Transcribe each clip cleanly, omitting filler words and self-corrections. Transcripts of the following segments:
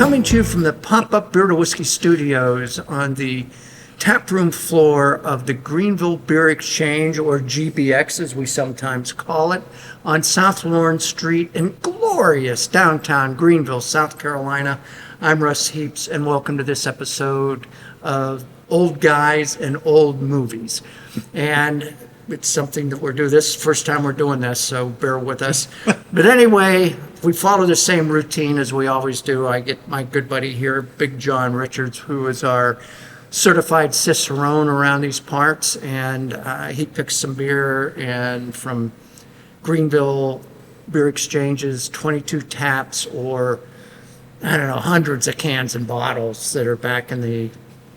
coming to you from the pop-up Beer to Whiskey Studios on the taproom floor of the Greenville Beer Exchange, or GBX as we sometimes call it, on South Lawrence Street in glorious downtown Greenville, South Carolina. I'm Russ Heaps, and welcome to this episode of Old Guys and Old Movies. And it's something that we're doing. This is the first time we're doing this, so bear with us. But anyway, we follow the same routine as we always do. I get my good buddy here, Big John Richards, who is our certified cicerone around these parts, and he picks some beer and from Greenville Beer Exchange's 22 taps, or I don't know, hundreds of cans and bottles that are back in the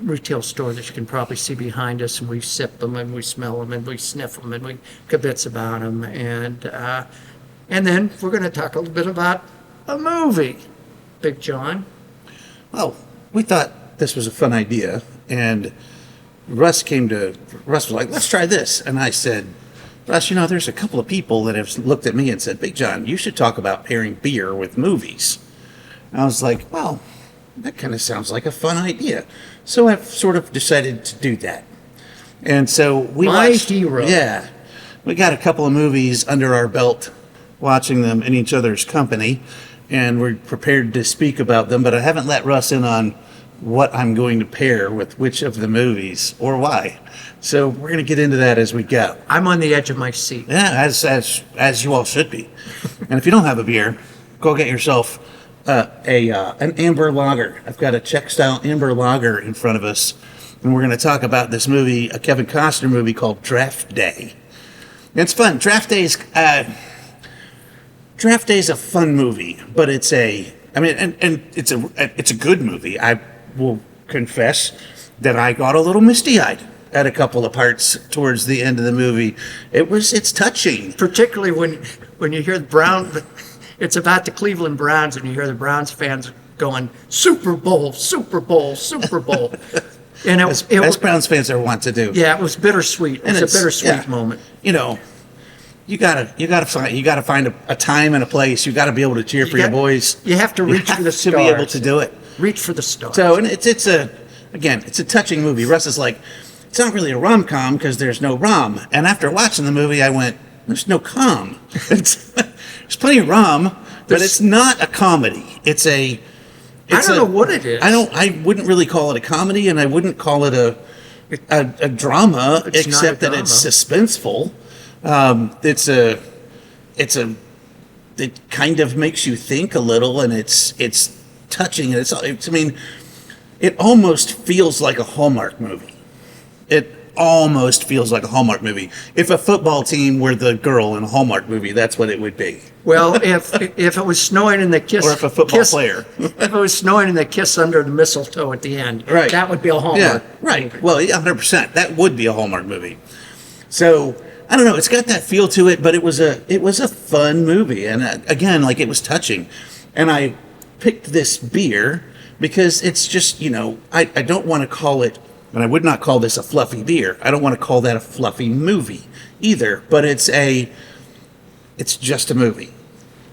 retail store that you can probably see behind us, and we sip them and we smell them and we sniff them and we kibitz about them, and then we're going to talk a little bit about a movie. Big John. Well, we thought this was a fun idea, and Russ was like, let's try this. And I said, Russ, there's a couple of people that have looked at me and said, Big John, you should talk about pairing beer with movies. And I was like, well, that kind of sounds like a fun idea. So I've sort of decided to do that. And so we watched, hero. Yeah, we got a couple of movies under our belt, watching them in each other's company, and we're prepared to speak about them, but I haven't let Russ in on what I'm going to pair with which of the movies or why. So we're going to get into that as we go. I'm on the edge of my seat. Yeah, as you all should be. And if you don't have a beer, go get yourself an amber lager. I've got a Czech-Style amber lager in front of us, and we're going to talk about this movie, a Kevin Costner movie called Draft Day. It's fun. Draft Day is a fun movie, but it's a good movie. I will confess that I got a little misty-eyed at a couple of parts towards the end of the movie. It's touching, particularly when you hear the Brown. It's about the Cleveland Browns, and you hear the Browns fans going, Super Bowl, Super Bowl, Super Bowl. And as Browns fans are wont to do. Yeah, it was bittersweet. It's a bittersweet moment. You gotta find a time and a place. You gotta be able to cheer for your boys. You have to reach for the stars. To be able to do it. Reach for the stars. So, and it's a touching movie. Russ is like, it's not really a rom-com because there's no rom. And after watching the movie, I went, there's no com. There's plenty of rom, but it's not a comedy. I don't know what it is. I wouldn't really call it a comedy, and I wouldn't call it a drama, except that it's suspenseful. It kind of makes you think a little, and it's touching, and it almost feels like a Hallmark movie. It almost feels like a Hallmark movie. If a football team were the girl in a Hallmark movie, that's what it would be. Well, if it was snowing and the kiss, or if a football player, if it was snowing and the kiss under the mistletoe at the end, right, that would be a Hallmark. Yeah, right. Movie. Well, 100%, that would be a Hallmark movie. So I don't know. It's got that feel to it, but it was a fun movie, and again, like, it was touching. And I picked this beer because it's just, I don't want to call it. And I would not call this a fluffy beer. I don't want to call that a fluffy movie either. But it's just a movie.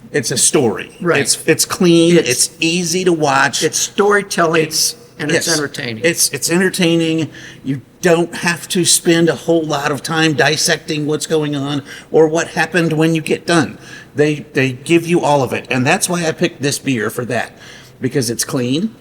It's a story. Right. It's clean. It's easy to watch. It's storytelling, it's entertaining. It's entertaining. You don't have to spend a whole lot of time dissecting what's going on or what happened when you get done. They give you all of it, and that's why I picked this beer for that, because it's clean.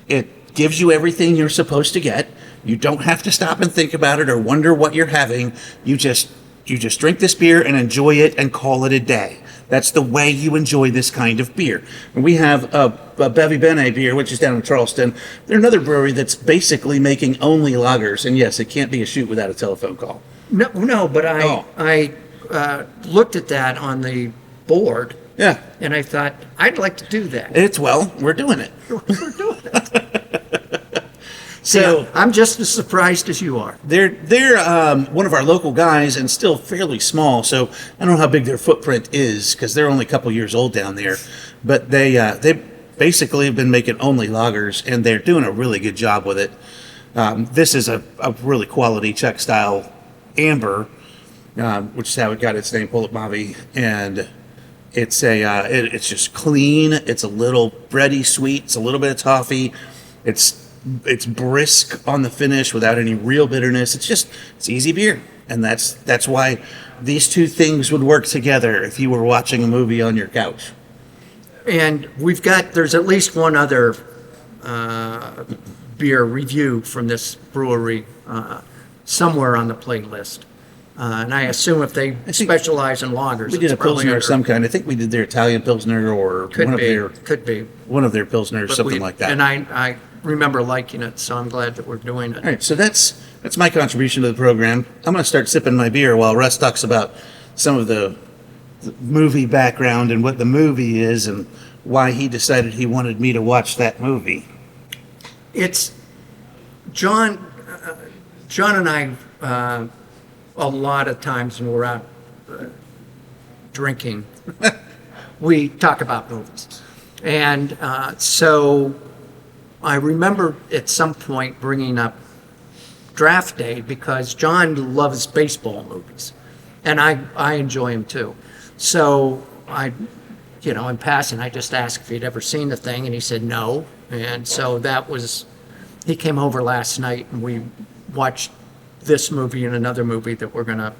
It gives you everything you're supposed to get. You don't have to stop and think about it or wonder what you're having. You just drink this beer and enjoy it and call it a day. That's the way you enjoy this kind of beer. And we have a Bevy Bene beer, which is down in Charleston. They're another brewery that's basically making only lagers. And yes, it can't be a shoot without a telephone call. No, but I looked at that on the board. Yeah. And I thought, I'd like to do that. We're doing it. We're doing it. So I'm just as surprised as you are. They're one of our local guys, and still fairly small. So I don't know how big their footprint is, because they're only a couple years old down there. But they basically have been making only lagers, and they're doing a really good job with it. This is a really quality Czech-Style amber, which is how it got its name, Polotmavy, and It's just clean. It's a little bready sweet. It's a little bit of toffee. It's brisk on the finish without any real bitterness. It's easy beer, and that's why these two things would work together if you were watching a movie on your couch. And there's at least one other beer review from this brewery somewhere on the playlist. And I assume if they specialize in lagers, We did a Pilsner of some kind. I think we did their Italian Pilsner or could be one of their Pilsners, something like that. And I remember liking it, so I'm glad that we're doing it. All right, so that's my contribution to the program. I'm going to start sipping my beer while Russ talks about some of the movie background and what the movie is and why he decided he wanted me to watch that movie. It's John and I, a lot of times when we're out drinking, we talk about movies. And so I remember at some point bringing up Draft Day because John loves baseball movies, and I enjoy them too. So in passing, I just asked if he'd ever seen the thing, and he said no. And so he came over last night, and we watched this movie and another movie that we're going to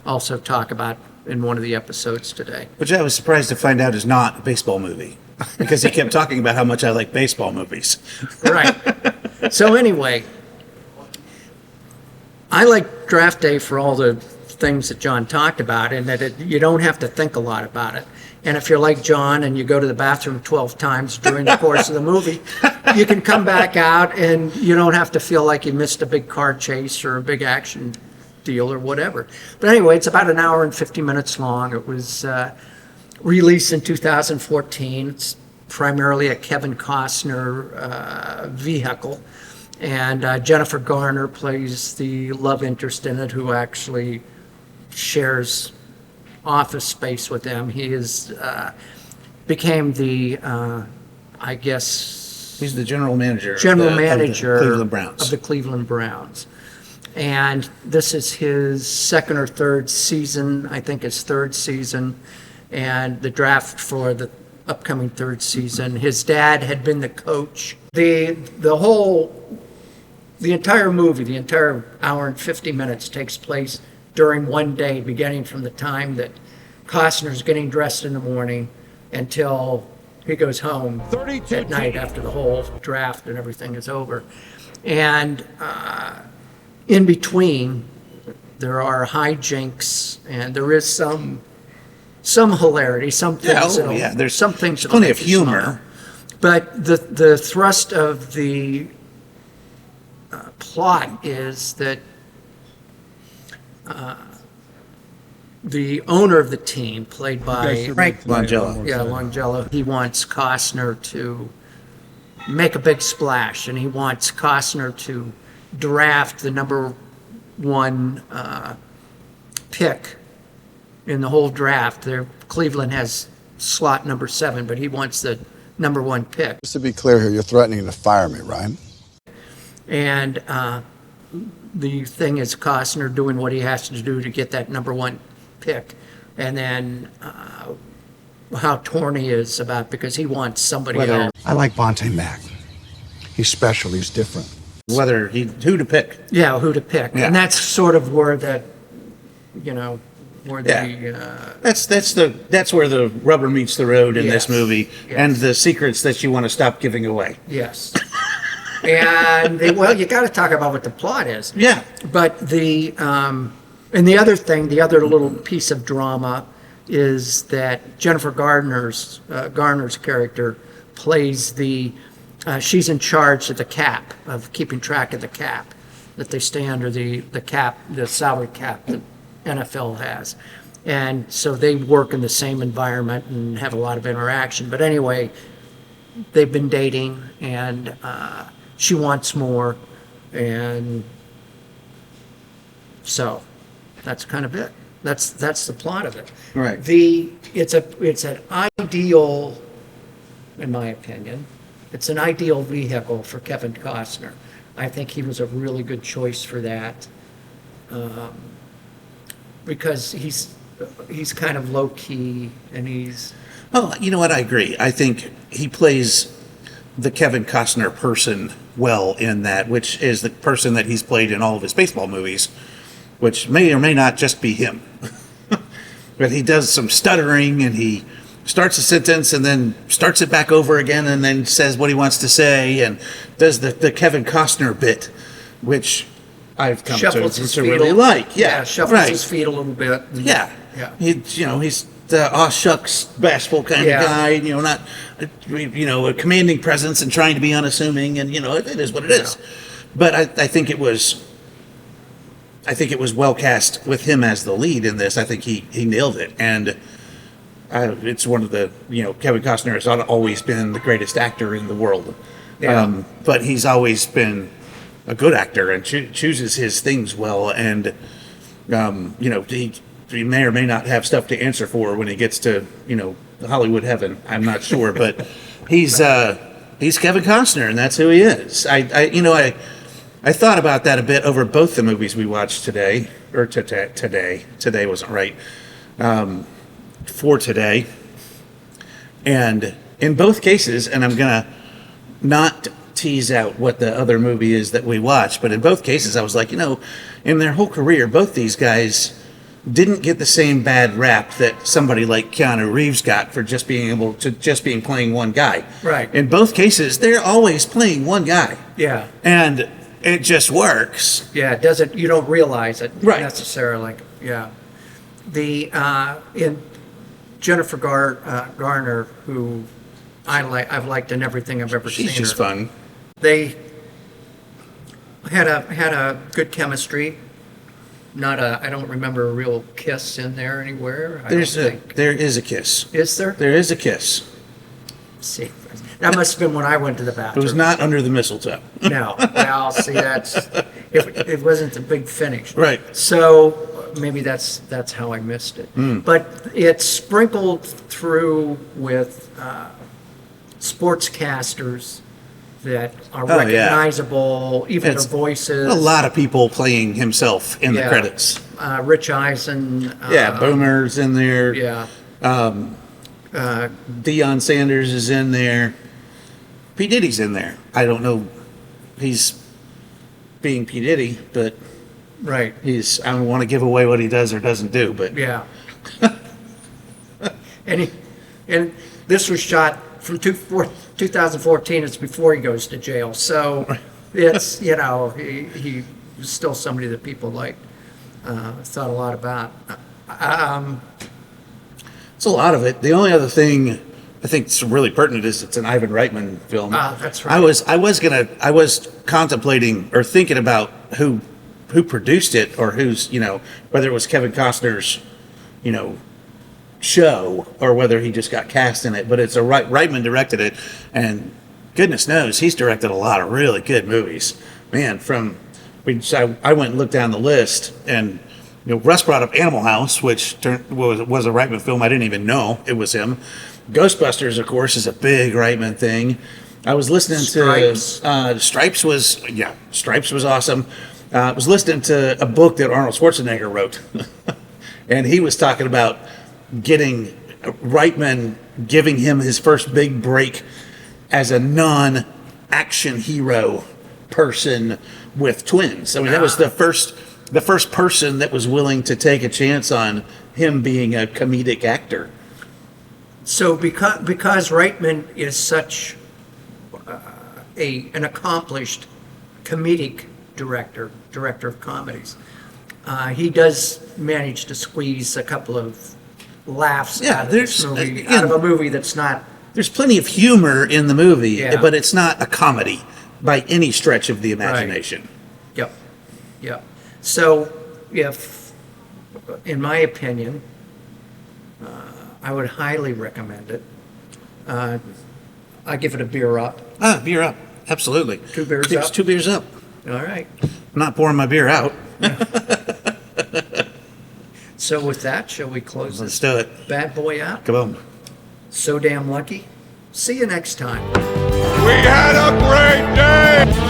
also talk about in one of the episodes today. Which I was surprised to find out is not a baseball movie, because he kept talking about how much I like baseball movies. Right. So anyway, I like Draft Day for all the things that John talked about, and that you don't have to think a lot about it. And if you're like John and you go to the bathroom 12 times during the course of the movie, you can come back out and you don't have to feel like you missed a big car chase or a big action deal or whatever. But anyway, it's about an hour and 50 minutes long. It was released in 2014. It's primarily a Kevin Costner vehicle. And Jennifer Garner plays the love interest in it, who actually shares office space with them. He became the, I guess... He's the general manager. Of the Cleveland Browns. Of the Cleveland Browns. And this is his second or third season, I think his third season, and the draft for the upcoming third season. His dad had been the coach. The entire movie, the entire hour and 50 minutes takes place during one day, beginning from the time that Costner's getting dressed in the morning until he goes home at night after the whole draft and everything is over. And in between, there are hijinks, and there is some hilarity, some things. There's some things. Plenty of humor. Smile. But the thrust of the plot is that the owner of the team, played by Frank Langella. Yeah, Langella. He wants Costner to make a big splash, and he wants Costner to draft the number one pick in the whole draft. Cleveland has slot number 7, but he wants the number one pick. Just to be clear here, you're threatening to fire me, right? And the thing is Costner doing what he has to do to get that number one pick. And then how torn he is about, because he wants somebody else. I like Bonte Mack. He's special. He's different. Who to pick. Yeah, who to pick. Yeah. And that's sort of where that's where the rubber meets the road in this Yes. movie, Yes. and the secrets that you want to stop giving away. Yes. And you got to talk about what the plot is. Yeah. But the other little piece of drama is that Jennifer Garner's character plays she's in charge of the cap, of keeping track of the cap, that they stay under the cap, the salary cap that NFL has. And so they work in the same environment and have a lot of interaction. But anyway, they've been dating, and she wants more, and so that's kind of it. That's the plot of it. Right. It's an ideal, in my opinion, it's an ideal vehicle for Kevin Costner. I think he was a really good choice for that, because he's kind of low key, and he's Well, you know what? I agree. I think he plays the Kevin Costner person well in that, which is the person that he's played in all of his baseball movies, which may or may not just be him. But he does some stuttering, and he starts a sentence and then starts it back over again and then says what he wants to say, and does the Kevin Costner bit, which I've come shuffles his to feet. really like. Yeah, shuffles right. his feet a little bit. Yeah. Yeah. He's the aw shucks bashful kind Yeah. of guy, not a commanding presence and trying to be unassuming, and it is what it is. But I think it was well cast with him as the lead in this. I think he nailed it, and it's one of the Kevin Costner has not always been the greatest actor in the world, Yeah. but he's always been a good actor and chooses his things well, and he may or may not have stuff to answer for when he gets to Hollywood heaven. I'm not sure, but he's Kevin Costner, and that's who he is. I thought about that a bit over both the movies we watched today, or today. Today wasn't right. For today, and in both cases, and I'm gonna not tease out what the other movie is that we watched, but in both cases I was like, in their whole career, both these guys didn't get the same bad rap that somebody like Keanu Reeves got for just being playing one guy. Right. In both cases, they're always playing one guy. Yeah. And it just works. Yeah, it doesn't. You don't realize it Right. necessarily. Yeah. The in Jennifer Garner, who I've liked in everything I've ever seen. She's just her. fun. They had a good chemistry. I don't remember a real kiss in there anywhere. There is a kiss. Is there? There is a kiss. See, that must have been when I went to the It bathroom. was not under the mistletoe. No. Well, see, it wasn't the big finish. Right. So maybe that's how I missed it. But it's sprinkled through with sportscasters that are Oh, yeah. recognizable, even It's their voices. A lot of people playing himself in the Yeah. credits. Rich Eisen. Boomer's in there. Yeah. Deion Sanders is in there. P. Diddy's in there. I don't know. He's being P. Diddy, but Right. I don't want to give away what he does or doesn't do, but Yeah. and this was shot from 2014. It's before he goes to jail. So it's, he was still somebody that people liked, thought a lot about. it's a lot of it. The only other thing I think is really pertinent is it's an Ivan Reitman film. That's right. I was contemplating or thinking about who produced it, or who's, whether it was Kevin Costner's, show, or whether he just got cast in it. But it's Reitman directed it, and goodness knows he's directed a lot of really good movies. Man, I went and looked down the list, and Russ brought up Animal House, which was a Reitman film. I didn't even know it was him. Ghostbusters, of course, is a big Reitman thing. I was listening to Stripes was awesome. I was listening to a book that Arnold Schwarzenegger wrote, and he was talking about Reitman giving him his first big break as a non-action hero person with twins. I mean, that was the first person that was willing to take a chance on him being a comedic actor. So because Reitman is such an accomplished comedic director of comedies, he does manage to squeeze a couple of laughs out of a movie that's not. There's plenty of humor in the movie, Yeah. but it's not a comedy by any stretch of the imagination. Yep. So in my opinion, I would highly recommend it. I give it a beer up. Beer up. Absolutely. 2 beers up? 2 beers up. All right. I'm not pouring my beer out. So with that, shall we close Let's this do it. bad boy out? Come on. So damn lucky. See you next time. We had a great day!